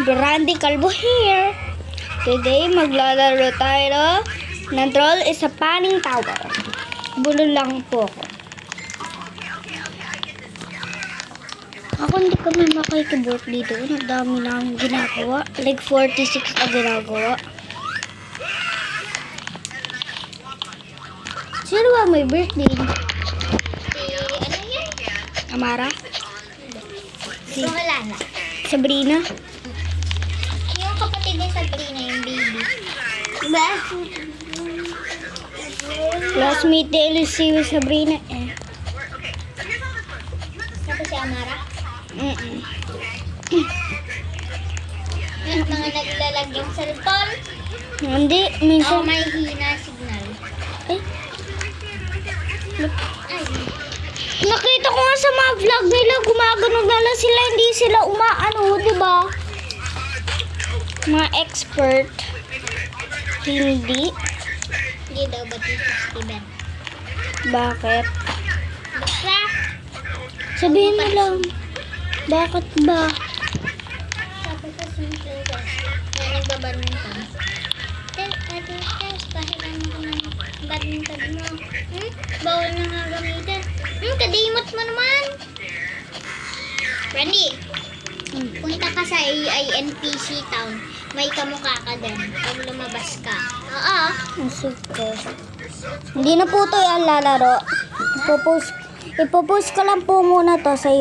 Brandy Calvo here. Today, maglalaro tayo ng troll is a panning tower. Bulol lang po ako. Ako hindi kami makikibot dito. Ang dami lang ginagawa. Like 46 na ginagawa. Sino ba may birthday? Ano yan? Amara? Si Wala na. Sabrina? Yung kapatid ni Sabrina, yung baby. Diba? Classmate ni si Sabrina eh. Tapos si Amara. Yung mga naglalag yung cellphone. Hindi, Oh, minsan. may hina signal. Ay, Ay. nakita ko nga sa mga vlog nila, gumaganog na lang sila, hindi sila umaano, di ba? Mga expert. Hindi. Hindi daw ba dito Steven? Bakit? Basta. Sabihin mo lang. Bakit ba? Sabi ko simple guys. Kaya nagbabadminton. Ate, pahilan mo ng badminton mo. Bawal na nga gamitin. Kadimot mo naman. Brandy, punta ka sa INPC town. May kamukha ka din pag lumabas ka. Oo. Sige. Hindi na po ito yung lalaro. Ipopost ko lang po muna to sa